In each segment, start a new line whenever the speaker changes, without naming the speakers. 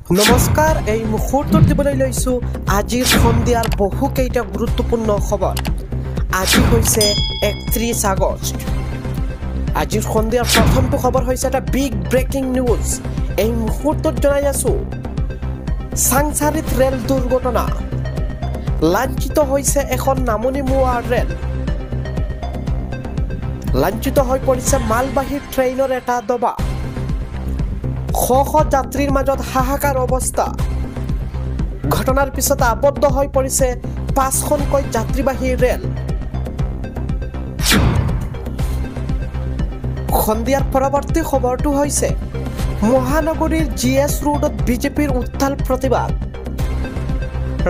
নমস্কাৰ এই মুহূৰ্তত দিবলৈ লৈছো আজিৰ সন্ধিয়াৰ বহুকেইটা গুৰুত্বপূৰ্ণ খবৰ। আজি হৈছে 31 আগষ্ট। আজিৰ সন্ধিয়াৰ প্ৰথমটো খবৰ হৈছে এটা বিগ ব্ৰেকিং নিউজ। এই মুহূৰ্তত জনাই আছো চাংচাৰিত ৰেল দুৰ্ঘটনা, লাঞ্ছিত হৈছে এখন নামনিমুৱা ৰেল। লাঞ্ছিত হৈ পৰিছে মালবাহী ট্ৰেইনৰ এটা ডবা। শ যাত্ৰীৰ মাজত হাহাকাৰ অৱস্থা। ঘটনাৰ পিছত আবদ্ধ হৈ পৰিছে 5খনকৈ যাত্ৰীবাহী ৰেল। সন্ধিয়াৰ পৰৱৰ্তী খবৰটো হৈছে মহানগৰীৰ GS ৰোডত বিজেপিৰ উত্তাল প্ৰতিবাদ।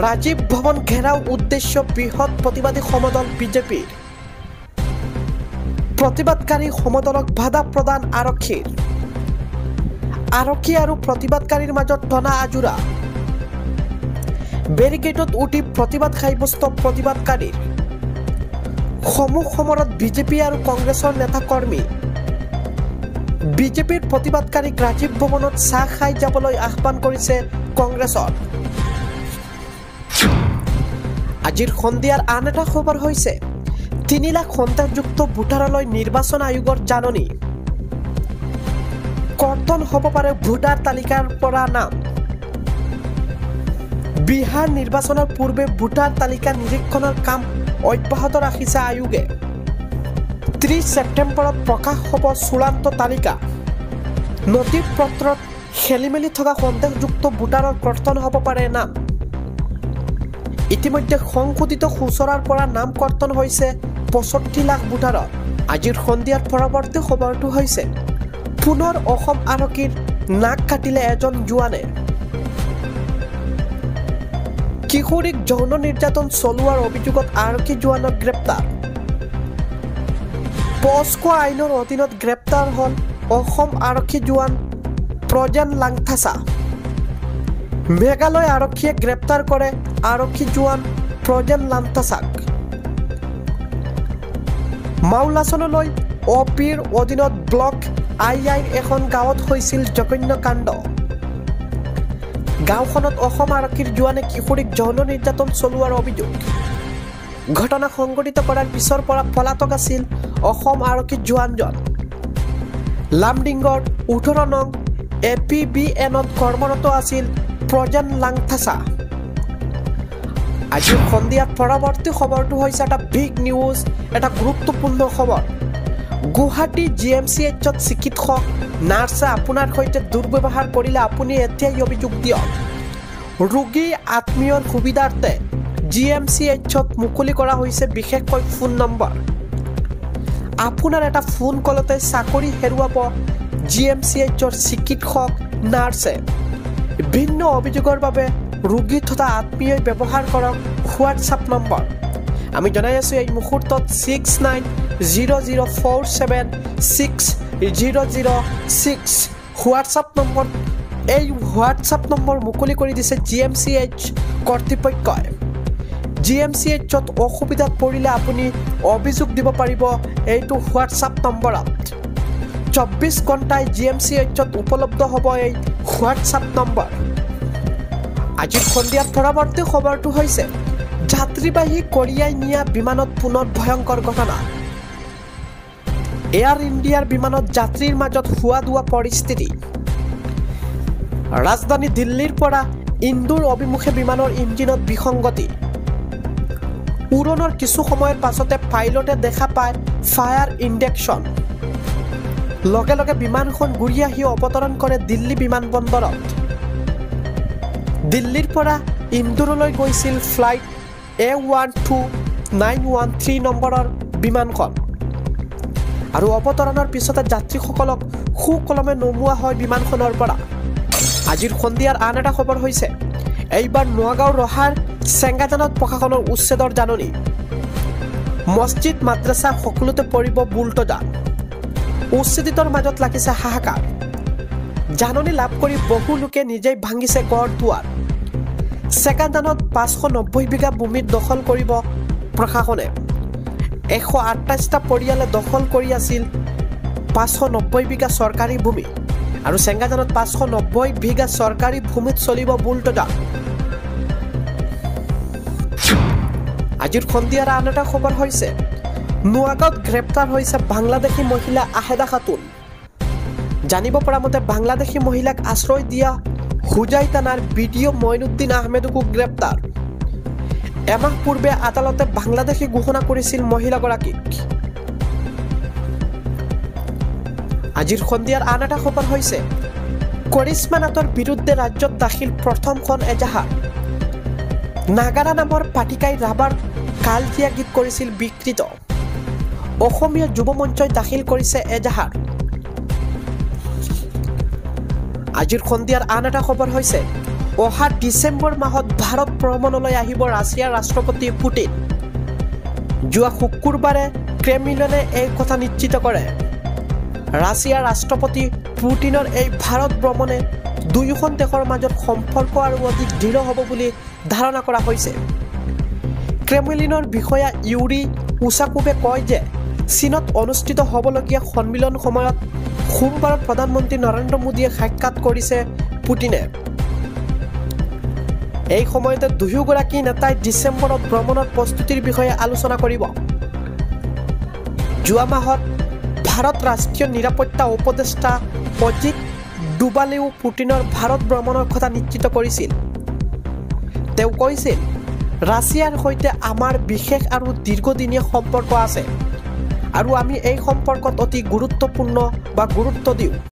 ৰাজীৱ ভৱন ঘেৰাও উদ্দেশ্য বৃহৎ প্ৰতিবাদী সমদল বিজেপিৰ। প্ৰতিবাদকাৰী সমদলক বাধা প্ৰদান আৰক্ষীৰ। আৰক্ষী আৰু প্ৰতিবাদকাৰীৰ মাজত টনা আজোৰা। বেৰিকেডত উঠি প্ৰতিবাদ সাব্যস্ত প্ৰতিবাদকাৰীৰ। সমূহ সমৰত বিজেপি আৰু কংগ্ৰেছৰ নেতা কৰ্মী। বিজেপিৰ প্ৰতিবাদকাৰীক ৰাজীৱ ভৱনত চাহ খাই যাবলৈ আহ্বান কৰিছে কংগ্ৰেছৰ। আজিৰ সন্ধিয়াৰ আন এটা খবৰ হৈছে 3 লাখ সন্দেহযুক্ত ভোটাৰলৈ নিৰ্বাচন আয়োগৰ জাননী। কৰ্তন হ'ব পাৰে ভোটাৰ তালিকাৰ পৰা নাম। বিহাৰ নিৰ্বাচনৰ পূৰ্বে ভোটাৰ তালিকা নিৰীক্ষণৰ কাম অব্যাহত ৰাখিছে আয়োগে। 30 ছেপ্টেম্বৰত প্ৰকাশ হ'ব চূড়ান্ত তালিকা। নথি পত্ৰত খেলিমেলি থকা সন্দেহযুক্ত ভোটাৰৰ কৰ্তন হ'ব পাৰে নাম। ইতিমধ্যে সংশোধিত খচৰাৰ পৰা নাম কৰ্তন হৈছে 65 লাখ ভোটাৰৰ। আজিৰ সন্ধিয়াৰ পৰৱৰ্তী খবৰটো হৈছে পুনৰ অসম আৰক্ষীৰ নাক কাটিলে এজন জোৱানে। কিশোৰীক যৌন নিৰ্যাতন চলোৱাৰ অভিযোগত আৰক্ষী জোৱানক গ্ৰেপ্তাৰ। পস্কো আইনৰ অধীনত গ্ৰেপ্তাৰ হ'ল অসম আৰক্ষী জোৱান প্ৰজেন লাংথাছা। মেঘালয় আৰক্ষীয়ে গ্ৰেপ্তাৰ কৰে আৰক্ষী জোৱান প্ৰজেন লাংথাছাক। মাউলাচনলৈ OPৰ অধীনত ব্লক II এখন গাঁৱত হৈছিল জঘন্য কাণ্ড। গাঁওখনত অসম আৰক্ষীৰ জোৱানে কিশোৰীক যৌন নিৰ্যাতন চলোৱাৰ অভিযোগ। ঘটনা সংঘটিত কৰাৰ পিছৰ পৰা পলাতক আছিল অসম আৰক্ষীৰ জোৱানজন। লামডিংগৰ 18 নং APBNত কৰ্মৰত আছিল প্ৰজেন লাংথাছা। আজিৰ সন্ধিয়াৰ পৰৱৰ্তী খবৰটো হৈছে এটা বিগ নিউজ, এটা গুৰুত্বপূৰ্ণ খবৰ। গুৱাহাটী GMCHত চিকিৎসক নাৰ্ছে আপোনাৰ সৈতে দুৰ্ব্যৱহাৰ কৰিলে আপুনি এতিয়াই অভিযোগ দিয়ক। ৰোগী আত্মীয়ৰ সুবিধাৰ্থে GMCHত মুকলি কৰা হৈছে বিশেষকৈ ফোন নম্বৰ। আপোনাৰ এটা ফোন কলতে চাকৰি হেৰুৱাব GMCHৰ চিকিৎসক নাৰ্ছে। ভিন্ন অভিযোগৰ বাবে ৰোগী তথা আত্মীয়ই ব্যৱহাৰ কৰক হোৱাটছআপ নম্বৰ। আমি জনাই আছো এই মুহূৰ্তত 6904760006 হোৱাটছআপ নম্বৰ। এই হোৱাটছআপ নম্বৰ মুকলি কৰি দিছে GMCH কৰ্তৃপক্ষই। GMCHত অসুবিধাত পৰিলে আপুনি অভিযোগ দিব পাৰিব এইটো হোৱাটছআপ নম্বৰত। 24 ঘণ্টাই GMCHত উপলব্ধ হ'ব এই হোৱাটছআপ নম্বৰ। আজিৰ সন্ধিয়াৰ পৰৱৰ্তী খবৰটো হৈছে যাত্ৰীবাহী কঢ়িয়াই নিয়া বিমানত পুনৰ ভয়ংকৰ ঘটনা। এয়াৰ ইণ্ডিয়াৰ বিমানত যাত্ৰীৰ মাজত হোৱা দোৱা পৰিস্থিতি। ৰাজধানী দিল্লীৰ পৰা ইন্দোৰ অভিমুখে বিমানৰ ইঞ্জিনত বিসংগতি। উৰণৰ কিছু সময়ৰ পাছতে পাইলটে দেখা পায় ফায়াৰ ইণ্ডেকশ্যন। লগে লগে বিমানখন ঘূৰি আহি অৱতৰণ কৰে দিল্লী বিমানবন্দৰত। দিল্লীৰ পৰা ইন্দোৰলৈ গৈছিল ফ্লাইট A12913 নম্বৰৰ বিমানখন আৰু অৱতৰণৰ পিছতে যাত্ৰীসকলক সুকলমে নমোৱা হয় বিমানখনৰ পৰা। আজিৰ সন্ধিয়াৰ আন এটা খবৰ হৈছে এইবাৰ নগাঁৱৰ ৰহাৰ চেংগাজানত প্ৰশাসনৰ উচ্ছেদৰ জাননী। মছজিদ মাদ্ৰাছা সকলোতে পৰিব বুলডোজাৰ। উচ্ছেদিতৰ মাজত লাগিছে হাহাকাৰ। জাননী লাভ কৰি বহু লোকে নিজেই ভাঙিছে গড় দুৱাৰ। চেকাজানত 590 বিঘা ভূমিত দখল কৰিব প্ৰশাসনে। 128টা পৰিয়ালে দখল কৰি আছিল 590 বিঘা চৰকাৰী ভূমি। আৰু চেঙ্গাজানত 590 বিঘা চৰকাৰী ভূমিত চলিব বুলডোজাৰ। আজিৰ সন্ধিয়াৰ আন এটা খবৰ হৈছে নোয়াগাঁৱত গ্ৰেপ্তাৰ হৈছে বাংলাদেশী মহিলা আহেদা খাতুন। জানিব পৰা মতে বাংলাদেশী মহিলাক আশ্ৰয় দিয়া হুজাই থানাৰ বিডিঅ মইনুদ্দিন আহমেদকো গ্ৰেপ্তাৰ। এমাহ পূৰ্বে আদালতে বাংলাদেশী ঘোষণা কৰিছিল মহিলাগৰাকীক। আজিৰ সন্ধিয়াৰ আন এটা খবৰ হৈছে কৰিশ্মা নাথৰ বিৰুদ্ধে ৰাজ্যত দাখিল প্ৰথমখন এজাহাৰ। নাগাৰা নামৰ পাটিকাই ৰাবাৰ কালজীয়া গীত কৰিছিল বিকৃত। অসমীয়া যুৱ মঞ্চই দাখিল কৰিছে এজাহাৰ। আজিৰ সন্ধিয়াৰ আন এটা খবৰ হৈছে অহা ডিচেম্বৰ মাহত ভাৰত ভ্ৰমণলৈ আহিব ৰাছিয়াৰ ৰাষ্ট্ৰপতি পুটিন। যোৱা শুকুৰবাৰে ক্ৰেমলিনে এই কথা নিশ্চিত কৰে। ৰাছিয়াৰ ৰাষ্ট্ৰপতি পুটিনৰ এই ভাৰত ভ্ৰমণে দুয়োখন দেশৰ মাজত সম্পৰ্ক আৰু অধিক দৃঢ় হ'ব বুলি ধাৰণা কৰা হৈছে। ক্ৰেমলিনৰ বিষয়া ইউৰি উচাকোভে কয় যে চীনত অনুষ্ঠিত হ'বলগীয়া সন্মিলন সময়ত সোমবাৰত প্ৰধানমন্ত্ৰী নৰেন্দ্ৰ মোদীয়ে সাক্ষাৎ কৰিছে পুটিনে। এই সময়তে দুয়োগৰাকী নেতাই ডিচেম্বৰত ভ্ৰমণৰ প্ৰস্তুতিৰ বিষয়ে আলোচনা কৰিব। যোৱা মাহত ভাৰত ৰাষ্ট্ৰীয় নিৰাপত্তা উপদেষ্টা অজিত ডোভালেও পুটিনৰ ভাৰত ভ্ৰমণৰ কথা নিশ্চিত কৰিছিল। তেওঁ কৈছিল ৰাছিয়াৰ সৈতে আমাৰ বিশেষ আৰু দীৰ্ঘদিনীয়া সম্পৰ্ক আছে আৰু আমি এই সম্পৰ্কত অতি গুৰুত্ব দিওঁ।